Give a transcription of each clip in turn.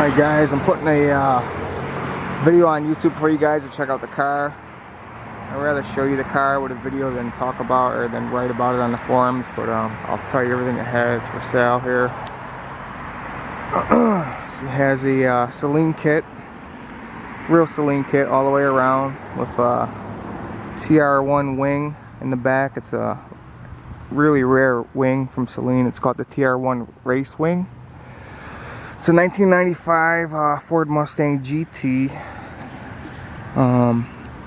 Alright guys, I'm putting a video on YouTube for you guys to check out the car. I'd rather show you the car with a video than talk about or than write about it on the forums, but I'll tell you everything it has for sale here. So it has a Celine kit, real Celine kit all the way around with a TR1 wing in the back. It's a really rare wing from Celine. It's called the TR1 race wing. It's a 1995 Ford Mustang GT.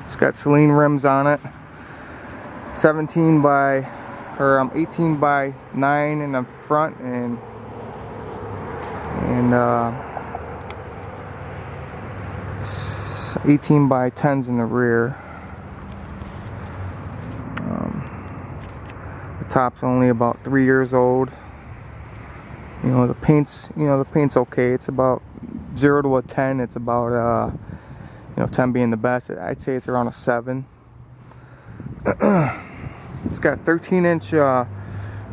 It's got Celine rims on it. 18 by 9 in the front and 18 by 10s in the rear. The top's only about 3 years old. The paint's okay. It's about 0 to a 10. It's about 10 being the best. I'd say it's around a 7. It's got 13-inch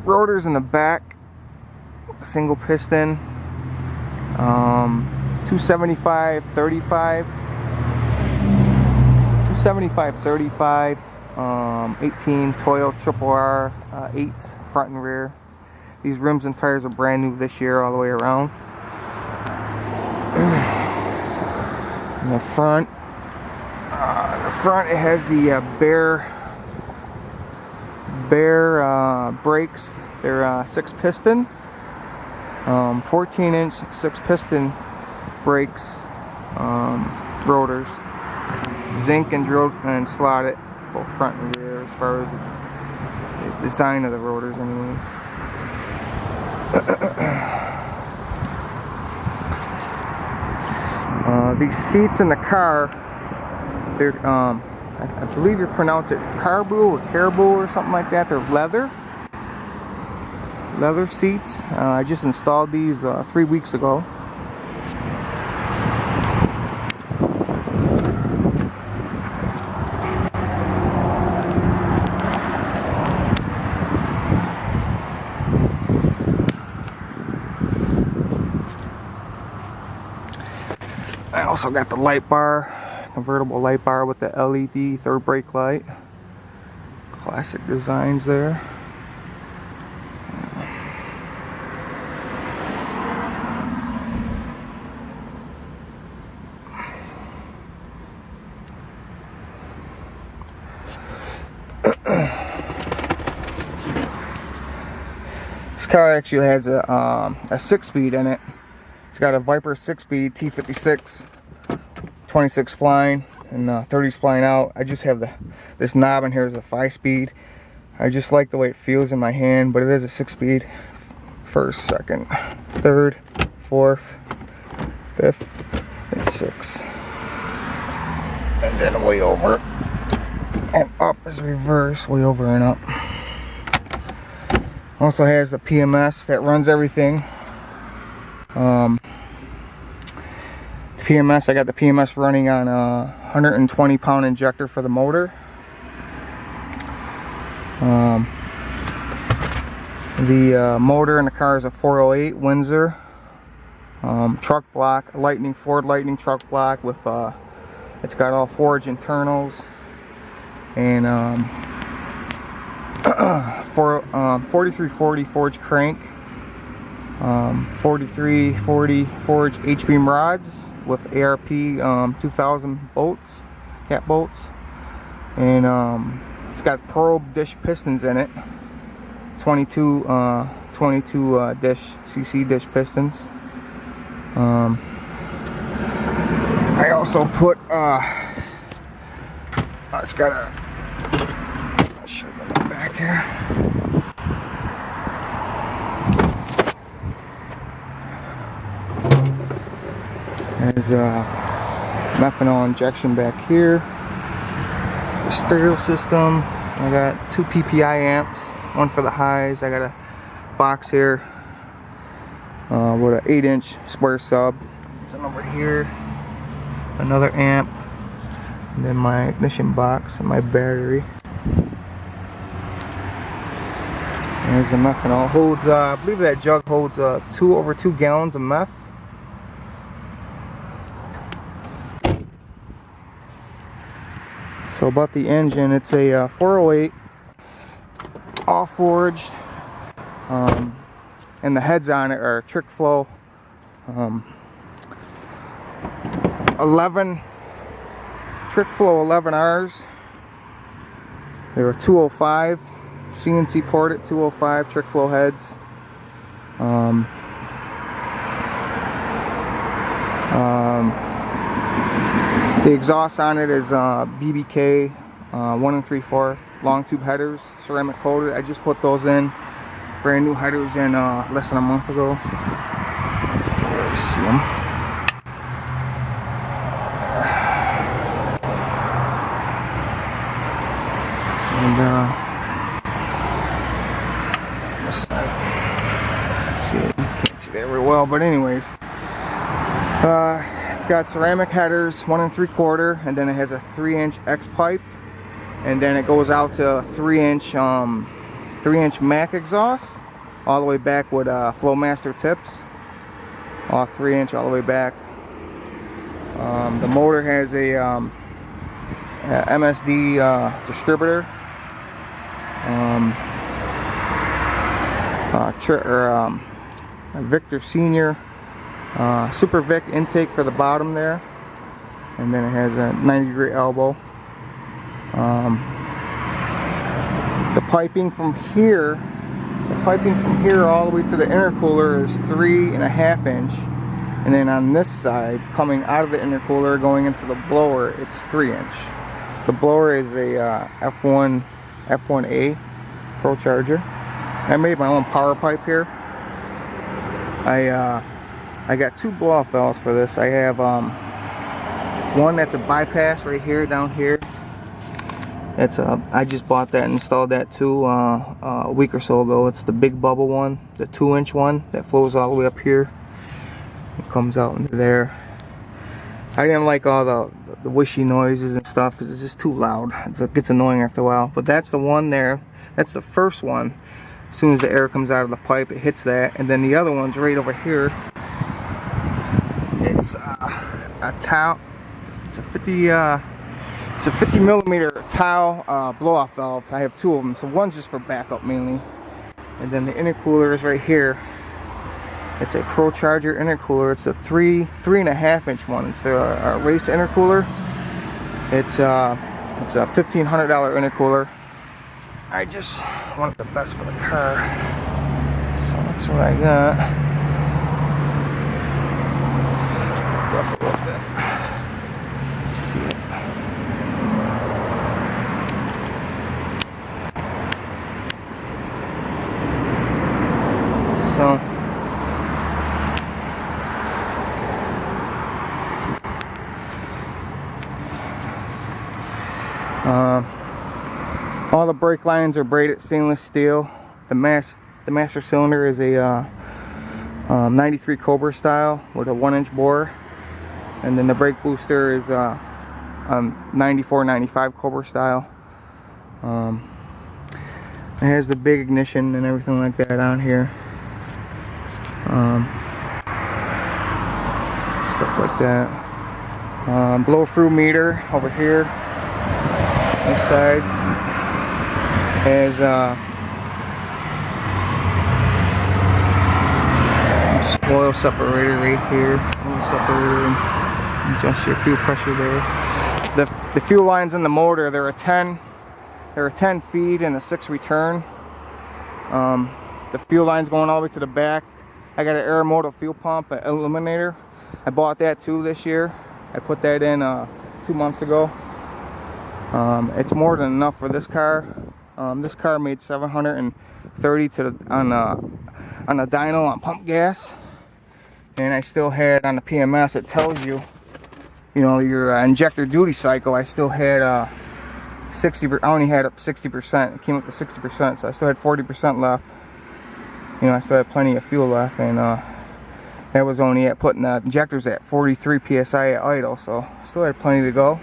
rotors in the back, single piston, 275/35, 18 Toyo Triple R 8s front and rear. These rims and tires are brand new this year all the way around. In the front, it has the Bear brakes. They're 6-piston, 14-inch 6-piston brakes, rotors, zinc and drilled and slotted both front and rear as far as the design of the rotors, anyways. These seats in the car, they're I believe you pronounce it caribou or something like that. They're leather seats. I just installed these 3 weeks ago. I also got the light bar, convertible light bar with the LED third brake light. Classic designs there. This car actually has a 6-speed in it. It's got a Viper 6-speed T56, 26 spline and 30 spline out. I just have this knob in here is a 5-speed. I just like the way it feels in my hand, but it is a 6-speed. First, second, third, fourth, fifth, and 6. And then way over and up is reverse, way over and up. Also has the PMS that runs everything. PMS, I got the PMS running on a 120-pound injector for the motor. The motor in the car is a 408 Windsor truck block, Ford Lightning truck block with it's got all forged internals and 4340 forged crank, 4340 forged H-beam rods with ARP 2000 bolts, cat bolts, and it's got probe dish pistons in it, 22 dish CC dish pistons. I also put it's got a, I'll show you in the back here. There's a methanol injection back here. The stereo system. I got 2 PPI amps, one for the highs. I got a box here with an 8-inch square sub. There's one over here. Another amp. And then my ignition box and my battery. There's the methanol. Holds, I believe that jug holds 2 over 2 gallons of meth. So about the engine, it's a 408 all forged, and the heads on it are trick flow 11 trick flow 11Rs. They were 205 CNC ported 205 trick flow heads. The exhaust on it is BBK 1 3/4 long tube headers, ceramic coated. I just put those in, brand new headers in less than a month ago. Let's see them. And this side, see it, you can't see that very well, but anyways, it's got ceramic headers 1 3/4, and then it has a 3-inch X pipe, and then it goes out to a 3-inch Mac exhaust all the way back with Flowmaster tips, all 3-inch all the way back. The motor has a MSD distributor, Victor Senior Super Vic intake for the bottom there, and then it has a 90-degree elbow. The piping from here all the way to the intercooler is 3.5 inch, and then on this side, coming out of the intercooler going into the blower, it's 3 inch. The blower is a F1A Pro Charger. I made my own power pipe here. I got 2 blow-off valves for this. I have one that's a bypass right here, down here. It's I just bought that and installed that too a week or so ago. It's the big bubble one, the 2-inch one that flows all the way up here. It comes out into there. I didn't like all the wishy noises and stuff because it's just too loud. It gets annoying after a while. But that's the one there. That's the first one. As soon as the air comes out of the pipe, it hits that, and then the other one's right over here. It's a towel. It's a 50 millimeter towel blow-off valve. I have 2 of them, so one's just for backup mainly, and then the intercooler is right here. It's a Pro Charger intercooler. It's a 3.5 inch one. It's the race intercooler. It's a $1,500 intercooler. I just wanted the best for the car, so that's what I got. Up a little bit. Let's see it. So all the brake lines are braided stainless steel. The master cylinder is a 93 Cobra style with a 1-inch bore, and then the brake booster is 94-95 Cobra style. It has the big ignition and everything like that on here. Stuff like that. Blow through meter over here. This side has oil separator right here. Oil separator, and adjust your fuel pressure there. The fuel lines in the motor, they're a 10 feed and a 6 return. The fuel line's going all the way to the back. I got an Aeromotive fuel pump, an eliminator. I bought that too this year. I put that in 2 months ago. It's more than enough for this car. This car made 730 on a dyno on pump gas, and I still had on the PMS, it tells you, your injector duty cycle. I still had 60. I only had up 60%. It came up to 60%, so I still had 40% left. I still had plenty of fuel left, and that was only at putting the injectors at 43 psi at idle, so still had plenty to go.